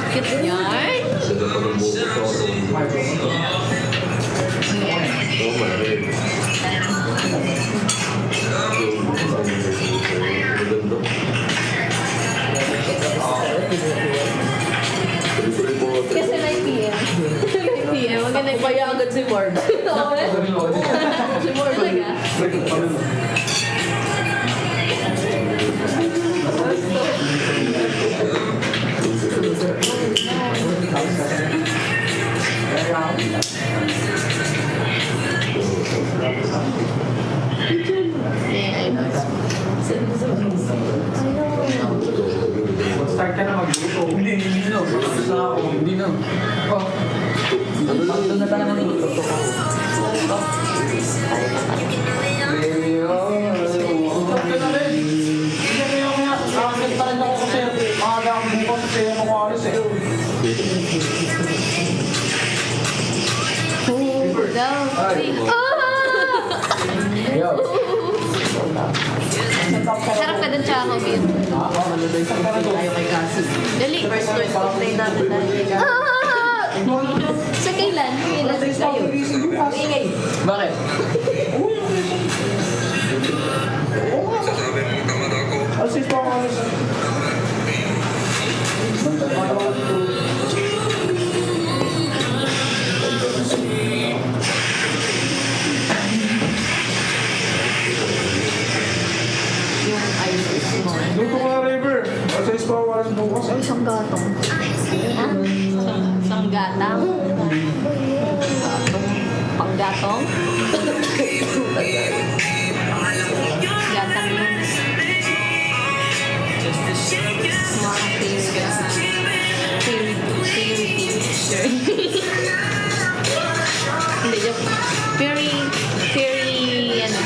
Cute yarn. Kasi 9 p.m. 9 p.m. Huwag ka Kaya agad si Mark. Oo, eh. Si Mark. Talaga? Yeah, I know. Start ka na magluto. Hindi na. Tapos na ako. Hindi na. Doon na tayo manigutot ko. Sarap ka dun sa Bin. Tayo kay Cassie. Dali. First choice complaint natin dahil kay Cassie. Sa kailan? Kailan kayo? Ingay. Bakit? Asis pa ako. Yung ice mo. Luto ka na, River. Asis pa ako. Alas bukas. Isang gatong. Ha? Isang gatang? Panggatong? Gatang yun. Hindi, joke. Very, ano?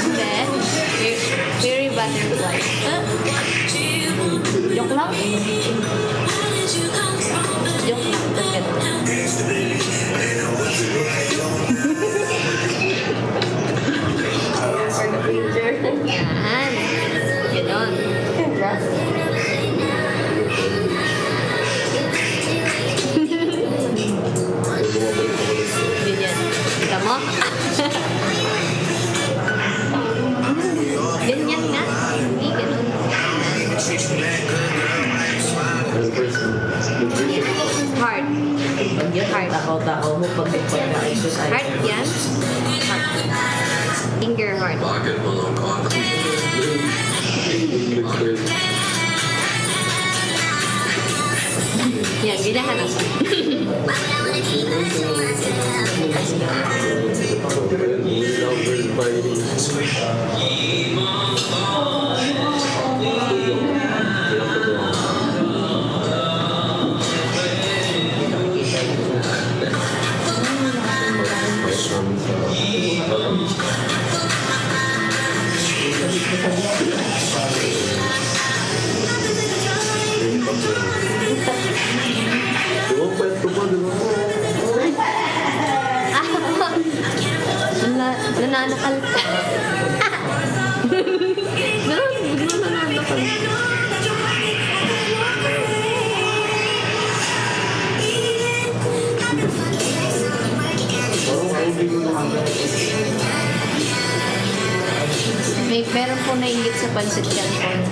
Hindi. Very butterfly. Huh? Joke lang? Joke lang. Tapos yan. Ganon. Ganyan. Kita mo? Ganyan nga. Hindi ganon. Heart. Heart. Takaw-takaw mo pag pagka-exercise. Heart yan. Heart. Finger heart. Yan, ginahan ako. Nananakal ka. Nananakal. Meron po nainggit sa pansit canton.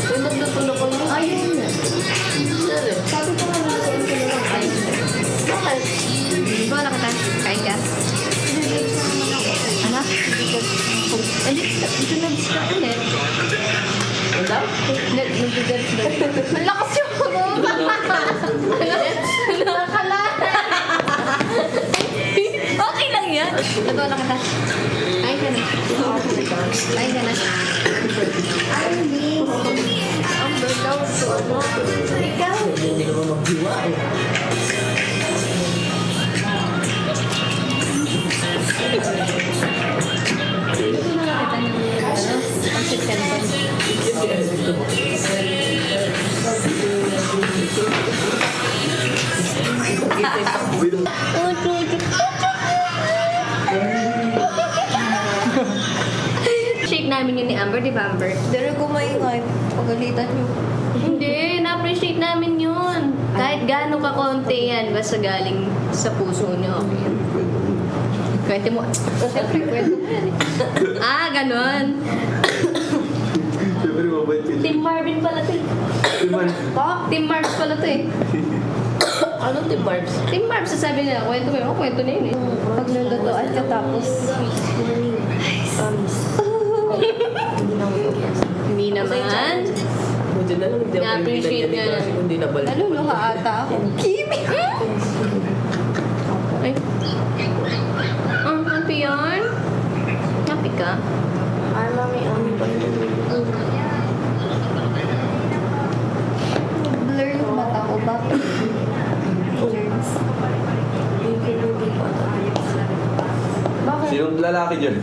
Uy, maglutulo ko yun. Ayaw niya. Sabi ko nga maglutulo ko yun. Ayaw niya. Bakit? Ikaw na kita. Kain ka? Anak? Hindi, ito nag-start ulit. Ano daw? Nag-dance daw. Ang lakas yung ako! Nakakala! Okay lang yan. Nagawa na kita. Kain ka na. Kain ka na. Ay, hindi. Ang berdaw to. Ikaw. Hindi naman maghiwa eh. Ito na lang kita ng pansit canton. Shake namin yun ni Amber, di ba Amber? Dari ko maingay. Pagalitan niyo. Hindi, na-appreciate namin yun. Kahit gaano ka konti yan, basta galing sa puso nyo. Kwento mo. Siyempre, kwento mo yan eh. Ah, ganon. Siyempre, mabait yun. Team Marvin pala to eh. Team Marbs pala to eh. Anong Team Barbs? Team Marbs, sasabi nila, kwento mo yun. Kwento na yun eh. Pag naglutoan ka tapos... Hindi naman. Buti na lang, hindi ako Na-appreciate pinagyan ni nga. Crush kung hindi nabalik. Naluluha ata ako. Kimi! Ay. Happy yarn? Happy ka? Ay, mami, pa Blur yung mata ko. Bakit? Bakit? Sinong lalaki dyan?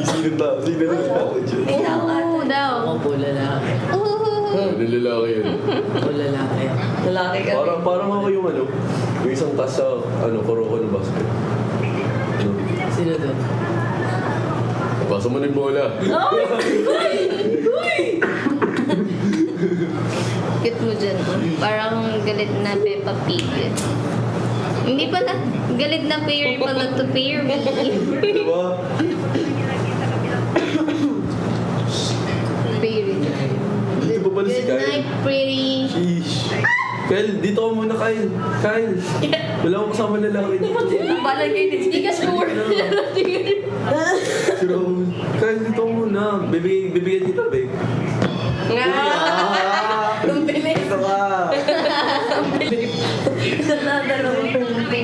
Sinong tao? Sino na lalaki dyan? Oo daw. Ako po lalaki. Ano lalaki yun? Ako lalaki. Lalaki ka. Parang ako yung ano, yung isang tas sa Kuroko ng basket. Ano? Sino doon? Pasa mo na yung bola. Cute mo dyan. Parang galit na Peppa Pig. Hindi pala. Galit na Fairy pala to Fairy. Diba? Fairy. Dito pa pala si Good Kyle. night, pretty. Sheesh. Kyle, dito ka muna, Kyle. Kyle. Wala akong kasama lalaki dito. Balang kayo. Hindi ka sure. Pero, Kyle, dito ka muna. Bibigyan kita, babe. Nga. Tumpilis. Ito ka.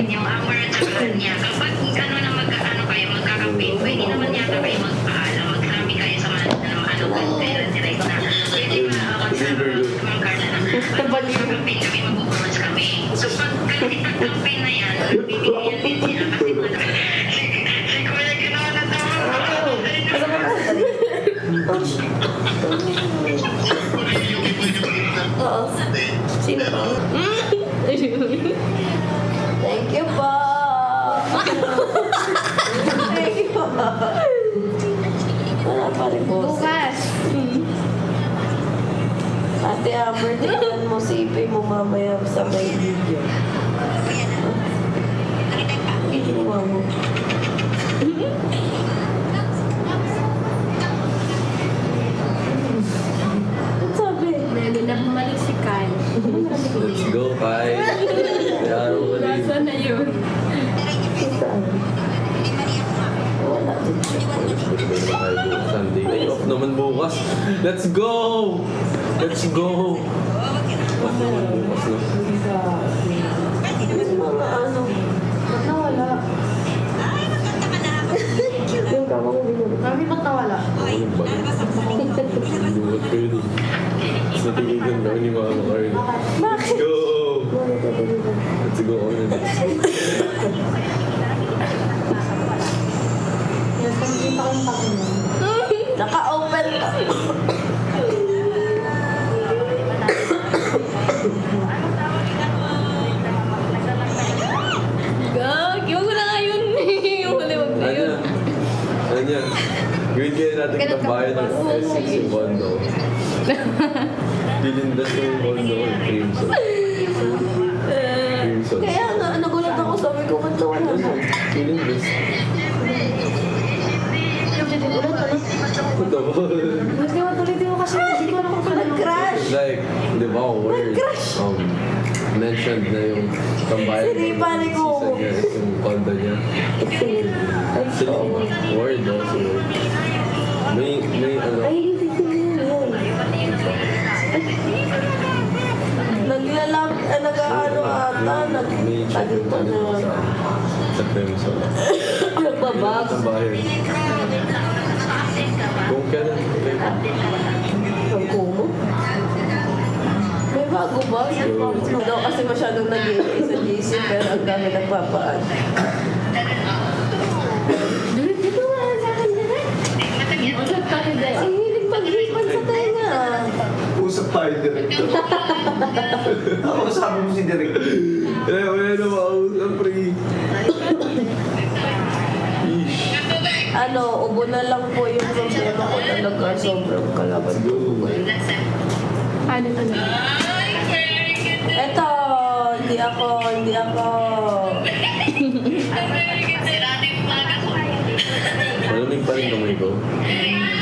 Yung amor at saka niya. Kapag ano na magkaano kayo, magkakamping, pwede naman yata kayo magpaalam. Magsabi kayo sa mga kailan si Rex na. Pwede ba mga karna na. Magkakamping kami, mag-uurans kami. So pag campaign na yan, bibigyan din sila kasi si Kuya ginawa na Oo. Sino ba? Thank you po. Thank you po. Wala pa rin po. Bukas. Ate Amber, tingnan mo si Ipe mo mamaya sa may video. Ginawa mo. Ano sabi? Lalo na bumalik si Kyle. Let's go, Kyle. Kaya ulit. Nasaan na yun? Saan? Wala din siya. Sunday. Ay, off naman bukas. Let's go! Let's go! Off naman bukas, no? Yung mga ano, nawala. Yung kama ko binuli. Kami ba't nawala? Ano ba? Luwag ko yun eh. Tapos natigigan kami ni Mama Carl. Let's go! Let's go on and Naka-open ka. Gag! Iwag ko na nga yun. Yung huli, wag na yun. Ano yan? Gawin kaya natin Ganun ka tambayan ng ba? S6 yung condo. Dilindas yung condo ko, Crimson. Crimson. Kaya nga, nagulat ako. Sabi ko, ba't nawala mo? Dilindas. Ulit, ano? Puta ba? Mas di matuloy mo kasi hindi ko na kung nag-crash. Like, di ba, word, mentioned na yung tambayan Si Ripa, ng ko. season niya, yung condo niya. Sila, word also. May ano, Ay, hindi siya yun. Naglalag, nag-ano ata, may check yung nagtagpo ano na. sa Crimson. Nagbabag. Tambayan. Kung kailan, Ang kumo. May bago ba? Daw kasi masyadong nag-iingay sa GC pero ang dami nagpapaan. Dito nga sa akin din eh. Usap tayo dahil. Ang hilig mag-hipan sa tenga. Usap tayo direkto. Ako sabi mo si direkto. eh, wala na mausap, pre. Ano, ubo na lang po yung problema ko talaga. Sobrang kalaban ko. Ano, ano? Eto, hindi ako. Malamig pa rin kamay ko.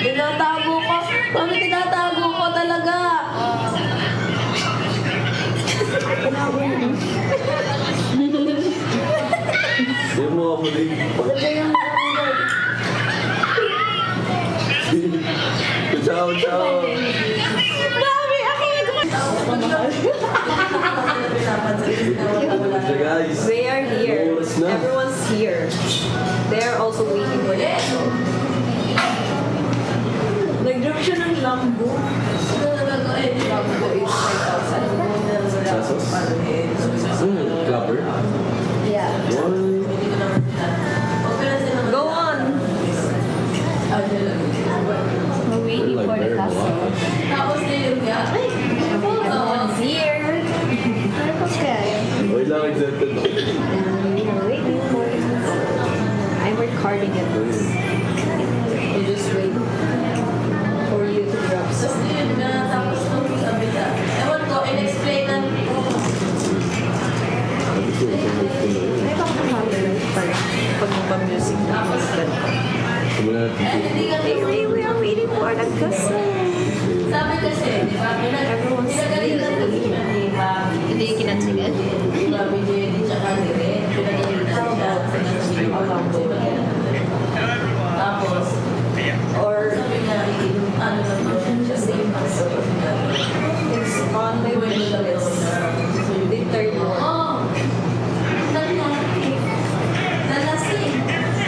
Tinatago ko. Mami, tinatago ko talaga. Hindi mo ako din. Ciao, ciao. Mami, ako So guys, They are here. oras na. Everyone's here. They are also waiting for the show. Nag-drop siya ng Lambo. Lambo is 5,000. Pesos? Clapper? Yeah. What? Go on. We're waiting Like for the very castle. malaki. Tapos nilong niya. Someone's here. Okay. Okay lang, excited ako. We're waiting for the castle. I'm recording it. I'll just wait for you to drop some. Tapos nung sabi ka, ewan ko, in-explain na. May pang-camera pag magpa-music na. Tapos Wala natin. we are waiting for the castle. Sabi kasi, di ba? Everyone's Pinagalitan ko ni Mami. Hindi yung kinansigan? Di ba, BJD tsaka ni Ren. Pinagalitan siya. Tapos, or sabi niya, ano naman, just same as it's on my way to this. The third one. Oh! Nalasing.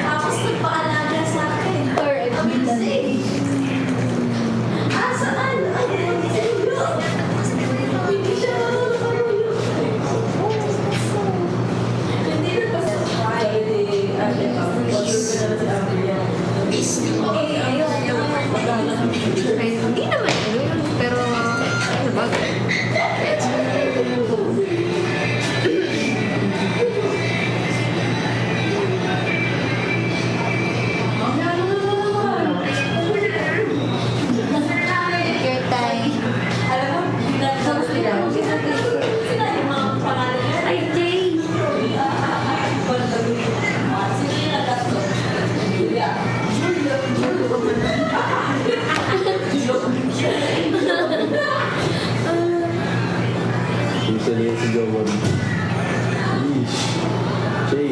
Tapos nagpaalaga sa akin. Or Amazing! Ah, saan? Hindi siya marunong. Hindi na pa sa Friday. hindi naman yun. Pero, ano ba? Take your time. Alam mo, nag-tapos nila. Sila yung mga pangalan niya. Ay, Jay! Sino yung nag-tapos? Julia. Isa na yan si Jowan. Yeesh. Jay.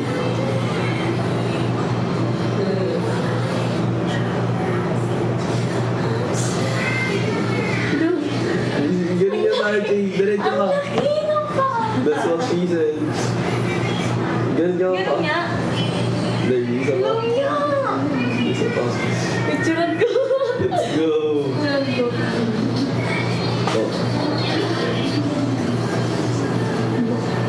Ganun yan tayo, Jay. Diretso ka. That's what she said. Ganun ka pa. Hindi, isa pa. Isa pa. Picturean ko. Let's go. Oh.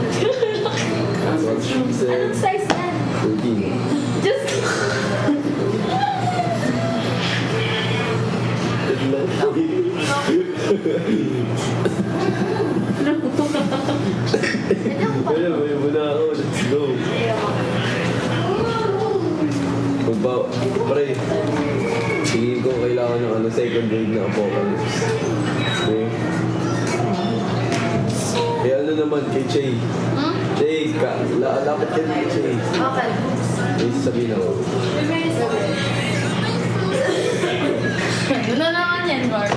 That's what she said. Anong size yan? 14. Just... Wala, may muna ako. Let's go. Pre, tingin ko kailangan ng second wave na apocalypse. Okay? Eh ano naman kay Che? Che, lapit ka din Che. Okay. May sasabihin ako. Ano naman yan, Bart?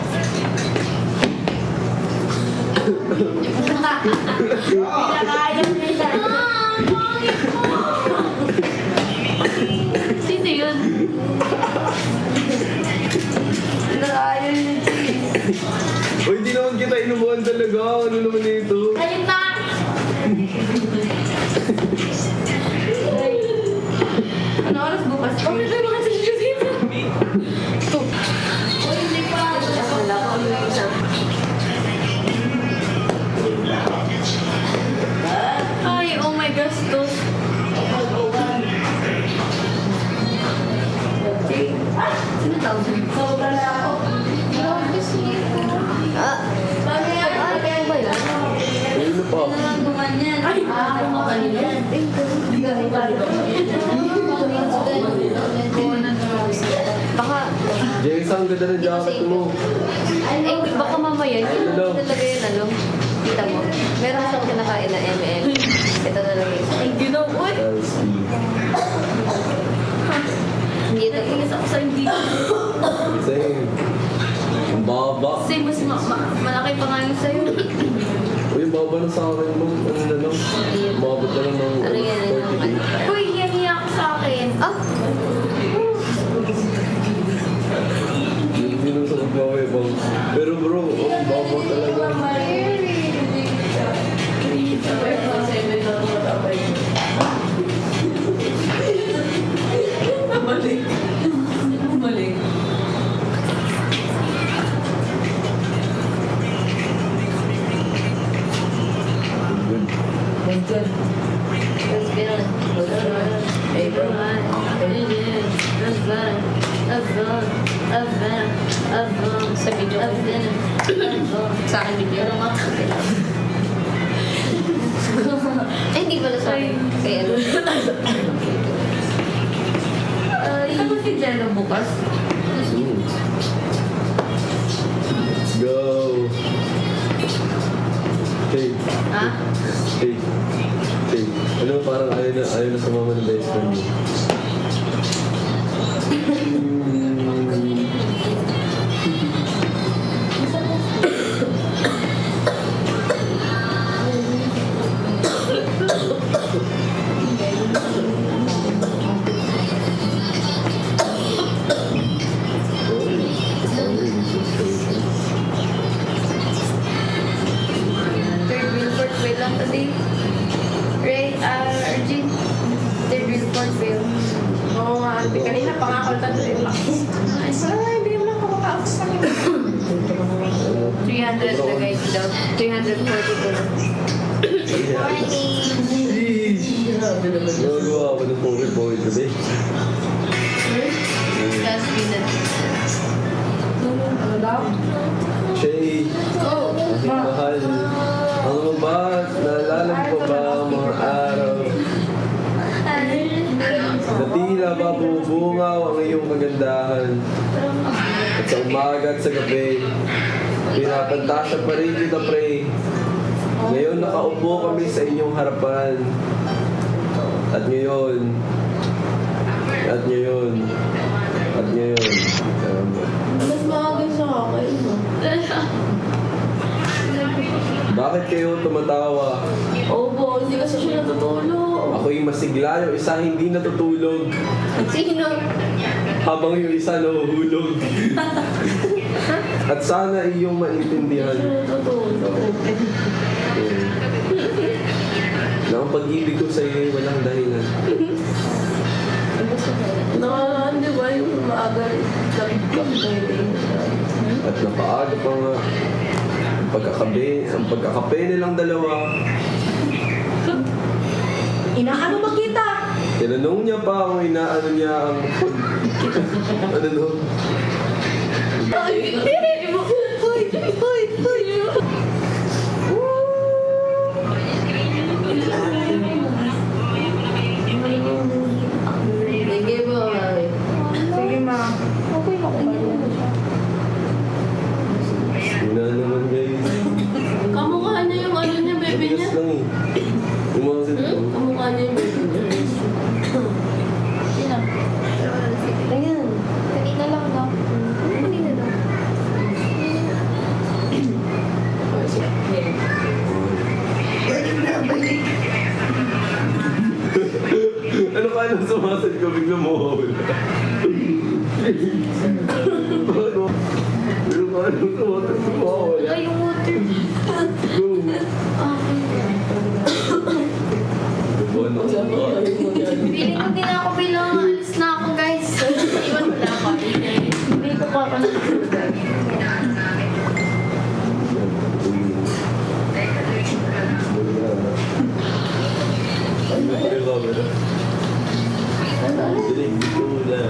Pinakaya nila. Sino yun? Pinakaya niya. Uy, di naman kita inubuhan talaga. Ano naman ito? Ayun na! Ano oras bukas? Bakit tayo mga sisyo dito? Uy, hindi pa. Wala ko yung isang. Ay, oh my gosh, to. Sino tawag? Sobra na ako. Ah, kaya ba yan? Ano pa? Naman yan. Ay, ako makanila. Ay, ganda ng jacket mo. Eh, baka mamaya, yun Ano? talaga yun, ano? Kita mo. Meron siyang kinakain na M&M. Ito talaga yun. Ay, ginawa. LC. Hindi ito. Nainis ako sa hindi. Same. Ang baba. Kasi mas malaki pa nga yung sa'yo. Uy, baba na sa akin mo. Ano na lang? Umabot na lang ng Ano yan? 40K. Uy, yan ako sa akin. Ah! Hindi nung sa pagbawi bang. Pero bro, ang baba talaga. Bumalik. Bumalik. Ganyan. Let's be on. Hey, bro. Sa video ko. Sa akin video. Eh, hindi pala sa akin. Kaya ano. Ano si Jello bukas? Let's go. Hey. Ha? Hey. Hey. Ano parang ayaw na sumama ng best friend mo? Third wheel, fourth wheel lang today. Ray, Arjun. Third wheel, fourth wheel. Oo nga, Albi. Kanina pa nga ako tatlo lang. Ay, hindi mo lang ako makaabot sa akin. 300 na guys daw. 342 na. Morning! Gagawa ako ng poker gabi. Last minute. Ano daw? Shay, aking mahal. Ano mo ba? Naalala mo pa ba ang mga araw na tila mabubungaw ang iyong kagandahan? At sa umaga at sa gabi, pinapantasya pa rin kita, pre. Ngayon nakaupo kami sa inyong harapan. At ngayon, Mas maaga sa akin. bakit kayo tumatawa? Opo, hindi kasi siya natutulog. Ako'y masigla, yung isa hindi natutulog. Sino? Habang yung isa nahuhulog. At sana iyong maintindihan Siya natutulog. na ang pag-ibig ko sa iyo ay walang dahilan. Nakalaan, di ba? Yung maaga, At napaaga pa nga. Ang pagkakape nilang dalawa. Inaano makita? Tinanong niya pa kung inaano niya ang ano no? Ay, Sige po, mami. Sige, ma. Okay na ako. Yun na naman guys. Kamukha niya yung ano niya, baby niya. Matigas lang eh. Yung mga sito. Kamukha niya yung baby niya. Sino? Ayan. Kanina lang daw. Kanina daw. Ano ka nang sumasad ko bigla mo Ano ka nang sumasad ko mawawala? Ay, yung water. Go! Buwan ako sa mga. Feeling ko din ako bilang alis na ako, guys. Iwan mo lang ako. Hindi ko pa ako nag-survive. Ano pa yung camera? Dinig ko na.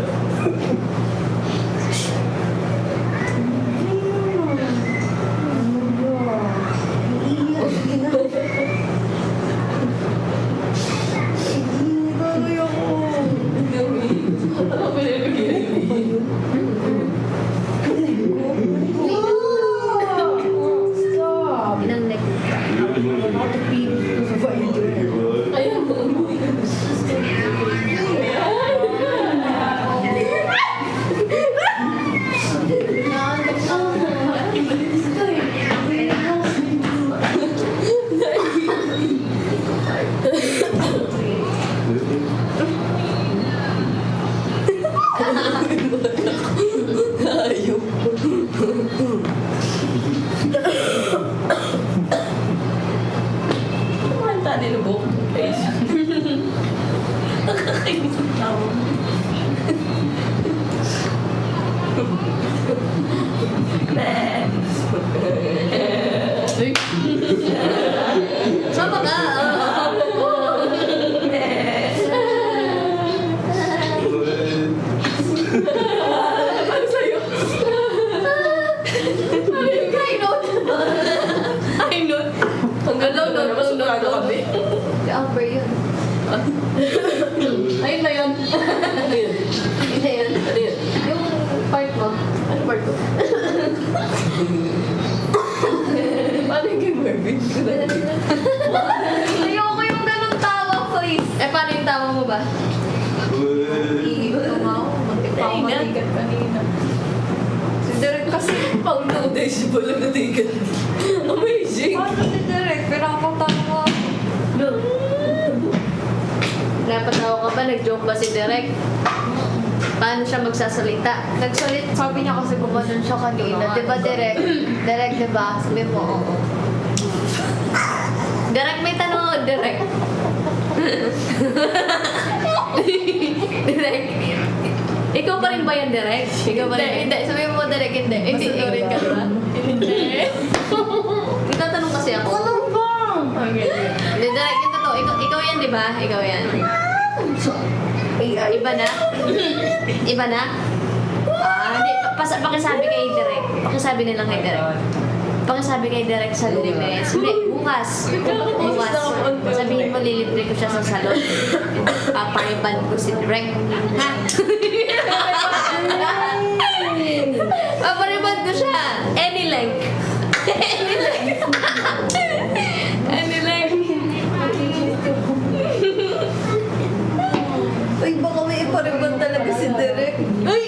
Sama ka. Ano sa'yo? Ay, no. Ang galaw, no, no, no, no. kami. Si Amber yun. Ayun na yun. Ano yun? Hindi yun. Ano yun? Yung part mo. Ano part ko? Paano yung kay Marvin? Ayoko yung ganun tawa, please. Eh, paano yung tawa mo ba? Iigot mo ako. Pang-matigat kanina. Si Derek kasi. Pang-noticeable ang natigat. Amazing! Paano si Derek? Pinakapatawa. Napatawa ka ba? Nag-joke ba si Derek? Paano siya magsasalita? Nagsalit, sabi niya kasi gumanon siya kanina. Di ba, Derek? Derek, di ba? Sabi mo, oo. Derek, may tanong ako, Derek. Derek. Ikaw pa rin ba yan, Derek? Ikaw pa rin? Hindi, sabi mo, Derek, hindi. Hindi, Masunurin ka ba? Hindi. Itatanong kasi ako. Ano ba? Okay. Hindi, Derek, ito to. Ikaw yan, di ba? Ikaw yan. Iba na? Iba na? Hindi. Pakisabi kay Derek. Pakisabi na lang kay Derek. Pakisabi kay Derek sa Lunes. Hindi, bukas. Bukas. Sabihin mo, lilibre ko siya sa salon. Papariban ko si Derek. Ha? Papariban ko siya. Any length. Any length. Any length. Uy, baka may ipariban talaga si Derek. Uy!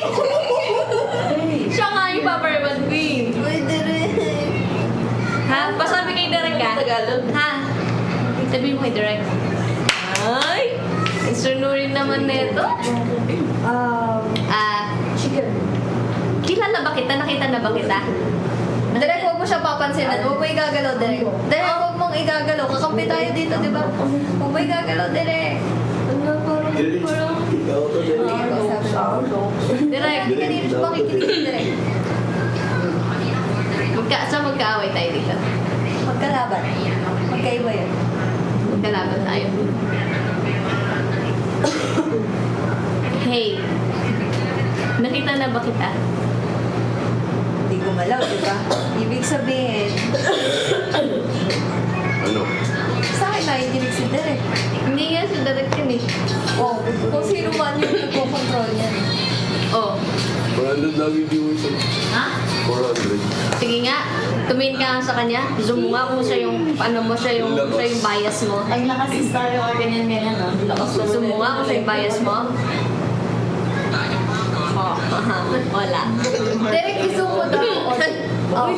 Siya nga yung papariban ko eh. Uy, Derek. Ha? Pasabi kay Derek ka? Tagalog. Ha? Sabihin mo kay Derek. Ay! Insunurin naman nito. Chicken. Kilala ba kita? Nakita na ba kita? Derek, huwag mo siya papansinan. Huwag mo igagalaw, Derek. Derek, huwag mong igagalaw. Kakampi tayo dito, di ba? Huwag mo igagalaw, Derek. Ikaw to, Derek. Derek, kanina siya makikinig, Derek. Magkaaway tayo dito. Magkalaban. Magkaiba yan. Magkalaban tayo. Hey, nakita na ba kita? Hindi gumalaw, di ba? Ibig sabihin, Ano? sa akin nakikinig si Derek. Hindi nga si Derek yun eh. Oh, kung sino man yung nagpo-control niyan. Oh. 100 lang yung viewers. Ha? 400. Sige nga, tumingin ka nga sa kanya. Zoom mo nga kung siya yung, ano mo, siya yung bias mo. Ang lakas si Starry or ganyan-ganyan, no? Lakas Zoom mo nga kung siya yung bias mo. Oh, wala. Derek, iso mo daw. Oh,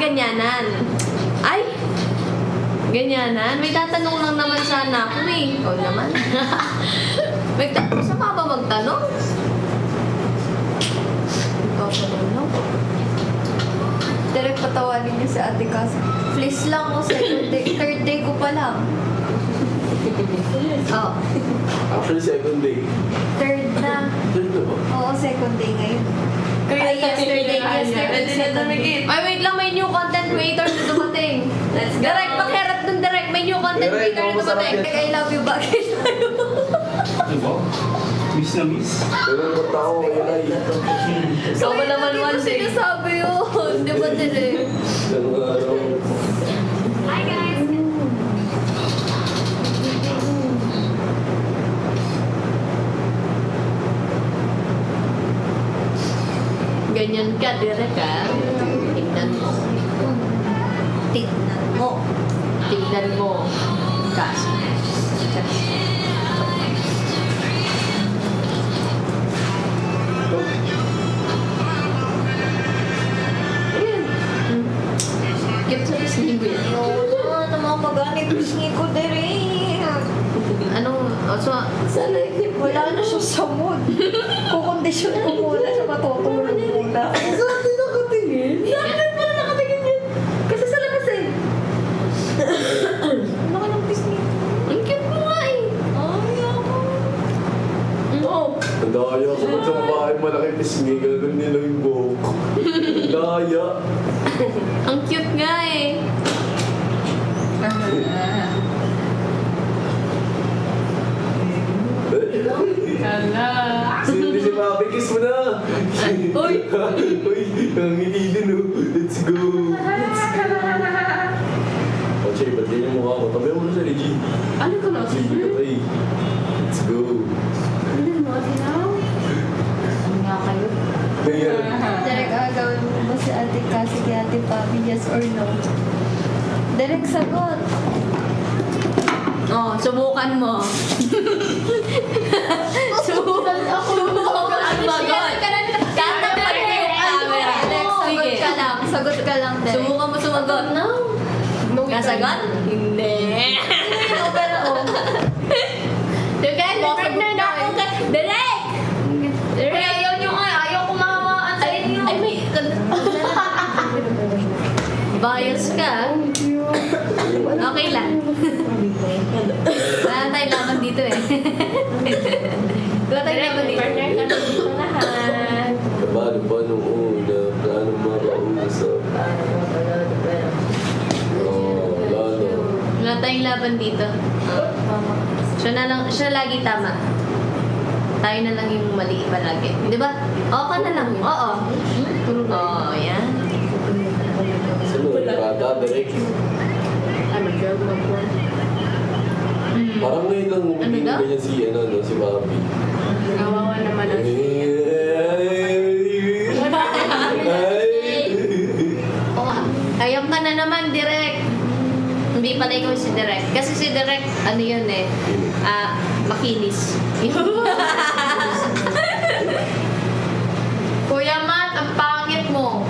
Ganyanan. Ay! Ganyanan? May tatanong lang naman sana ako eh. Ikaw naman. Saan ka ba magtanong? Ikaw pa naman. Derek, patawanin niyo si Ate Cas. Please lang ko, second day. Third day ko pa lang. Oh. Actually, 2nd day. Third na. 3rd na ba? Oo, second day ngayon. Ay, yesterday. Ay, wait lang. May new content creator na dumating. Let's go. Direct, pakiharap dun, Direct. May new content Direct, creator na masarap dumating. yan. I love you, bakit tayo? Diba? Miss na miss. Pero ba't ako ngayon ay Ikaw ba naman Hindi one ko day? sinasabi yun. Di ba, Derek? ganun araw. Hi guys! Ganyan ka, Direct ha. Tingnan mo. Tingnan mo. Tingnan mo. Kaso. Ayan. Cute sa pisngi mo yan. Oo, namamaganit pisngi ko, Derek. Anong, so, Sana wala na siya sa mood. Kukondisyon ko muna siya matutulog muna. Saan din nakatingin? Saan pala nakatingin yun? Kasi sa labas eh. Ano ka ng pisngi? malaki pisngi, gagawin nila yung buhok. Laya. Ang cute nga eh. Si Papi, kiss mo na! Uy! Uy! Ang ngiti din oh. Let's go! Oh, Che, ba't din yung mukha ko? Tabi mo na siya, Reggie. Ano ko na? Sige ka pa eh. Let's go! Ano mo, Tinaw? Ano nga kayo? Ganyan. Direk, gawin mo ba si Ate Kasi kay Ate Papi, yes or no? Direk, sagot. Oh, subukan mo. Subukan ako. Subukan ang bagot. Tatapan mo yung camera. Direk, sagot ka lang. Sagot ka lang, Direk. Subukan mo sumagot. No. Kasagot? Hindi. Pero, Direk, partner na ako. Direk! Direk! ayaw nyo nga. Ayaw kumawa. Ay, may... Bias ka. Okay lang. Wala tayong laban dito eh. Wala tayong laban dito. Partner ka na dito lahat. Paano pa nung una? Plano makausap? Oh, lalo. Wala tayong laban dito. Siya lagi tama. Tayo na lang yung mali palagi. Di ba? Oo ka na lang. Oo. Oo, yan. Sunod, bata, direct. Parang ngayon lang umigil daw? ganyan si, si Papi. Kawawa naman ang Ayok ka na naman, Direk. Hindi pala ikaw si Direk. Kasi si Direk, ano yun eh, makinis. Kuya Matt, ang pangit mo.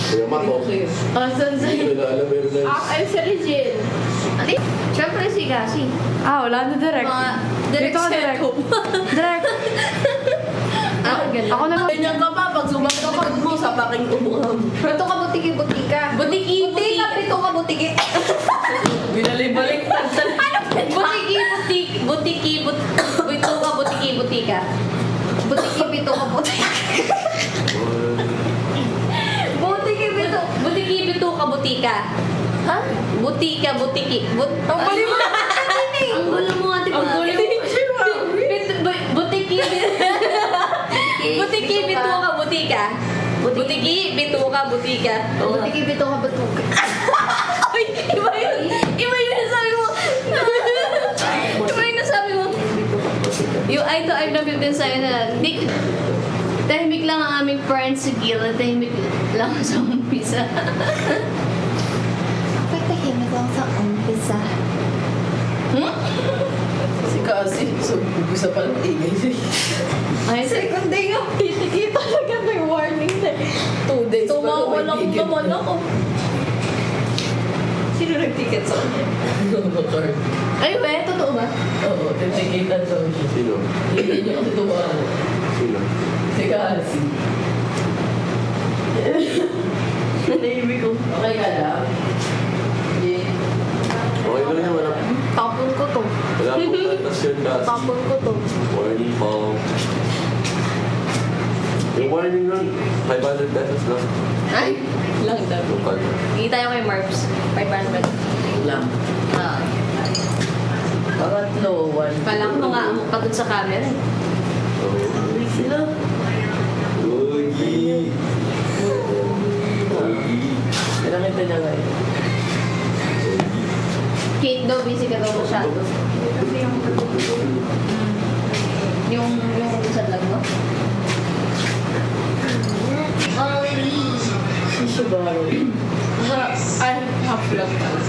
Kuya Matt, okay. Asan sa'yo? Hindi ko na alam, pero nice. Ay, si Regine. Ano? Siyempre si Cassie. Wala na direct. Direk Dito ka, Direk. Direk. Ganun. Ako na lang. Ganyan ka pa, pag sumagot mo sa paking umuham. Pito ka butiki-butika. Butiki-buti. Pito ka butiki. Binalibalik tantan. Butiki-butik. Bito ka, butiki-butika. Butiki-bito ka butiki. Butiki-bito. Butiki-bito ka, butika. Ha? Butika, butiki. Ang bali mo. Ang gulo mo, ate. Ang gulo mo. Butiki. Butiki, bito ka, butika. Butiki, bito ka, butika. Butiki-bito ka butika. Ay, iba yun. Iba yun nasabi mo. Iba yun nasabi mo. Yung eye to eye na din sa'yo na, hindi, tahimik lang ang aming friends sa gila, tahimik lang sa umpisa. Bakit tahimik lang sa umpisa? Si Kasi, so umpisa pa lang ingay. Ay, Second day nga, kita talaga may warning na. 2 days Tumawa pa lang naman ako. Sino nag-ticket sa kanya? Card. ay, we, totoo ba? Oo, titikitan daw siya. Sino? Hindi niya kasi tumawa. Sino? Si Kasi. Naibi ko. Okay ka lang? Yeah. Okay lang naman. Tapon ko to. Wala pong kantas yun, Cassie. Tapon ko to. Warning pa. Yung warning lang, 500 pesos lang. Ay, lang daw. Yung card. Kita tayo kay Marps. 500. Lang. Ah. Pangatlo, 1. Palang mga pagod sa camera. Oh. Sila. Ugi. Ugi. Kailangan ito niya ngayon. Kate daw, busy ka daw masyado. Yung sa vlog mo? Si Shibaro. Ay, half vlog pala.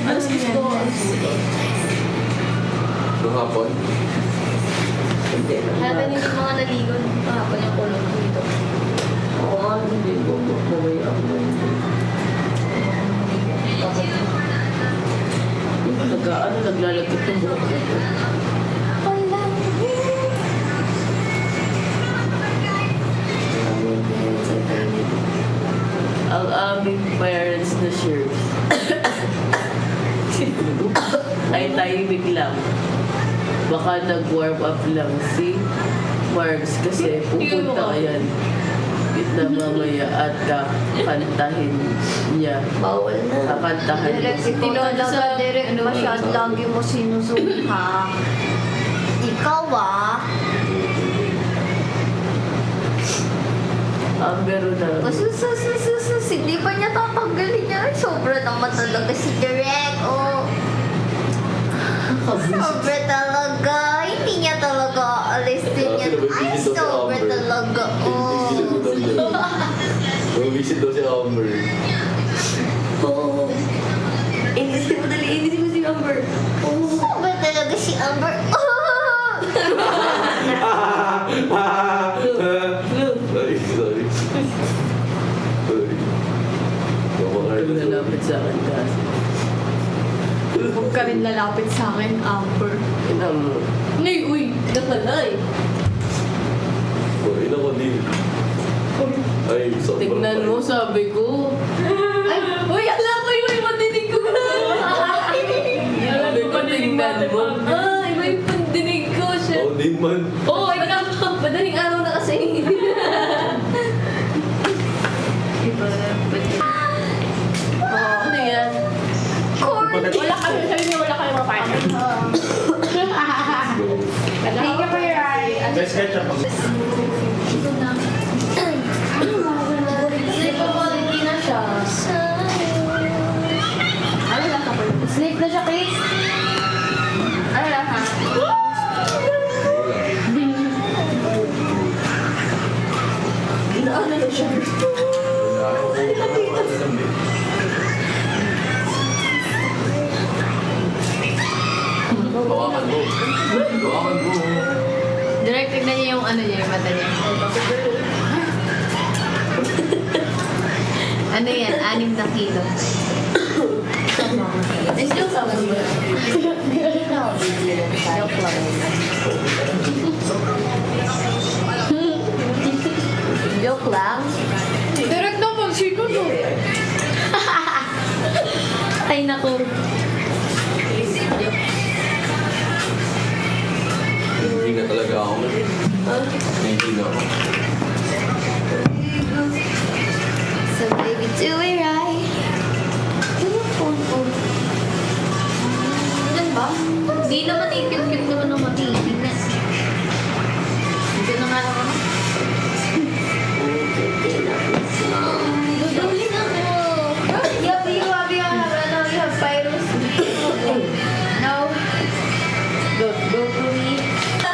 Ano skip ko? Nung hapon? Hindi na. Halata hindi mga naligon. Kahapon yung kulong dito. Oo nga, hindi ko. Buhay ako. Naglalagkit ng buhok ko. Ang aming parents na sheriffs ay tahimik lang. Baka nag-warm up lang si Margs kasi pupunta ka yan. Na mamaya at kakantahin niya. Bawal na. Kakantahan Direk, mo. talaga, Direk, masyad lagi mo sinusuli, ha? Ikaw, Pero na. Sus, hindi pa niya tatanggalin niya. Ay, sobra naman talaga si Direk. Oh. Sobra talaga. Hindi niya talaga alis din yan. Ay, sobra talaga. Oh. Visit daw si Amber. Oh. Inisin mo si Amber. Oh. Sobra talaga si Amber. Oh. Sorry. Sorry. Ito nalapit sa akin kasi. Huwag ka rin lalapit sa akin, Amber. Inang mo. Nay, uy. Nakalay. Ina ko din. Ay, sobrang Tignan mo, sabi ko. Ay, uy, alam ko yung pandinig ko na. Sabi ko, tignan mo. Ay, may pandinig ko siya. Oh, di man. Oh, my God. Madaling araw na kasi. Ano yan? Wala kayo, sabi niyo wala kayong mapayag. Thank you for your eye. Guys, ketchup. Hindi na siya. Ano lang ako? Sleep na siya, Chris. Ano lang, ha? Ano na siya? Bawakan mo. Bawakan mo. Direk, tignan niyo yung ano niya, yung mata niya. Ano yan? 6 na kilo. Ay, still sa mga. Joke lang. Joke lang. Direct na pag sino no? Ay, naku. Hindi na talaga ako. Hindi na ako. So, baby, do it right. Do your phone. Yan ba? Di naman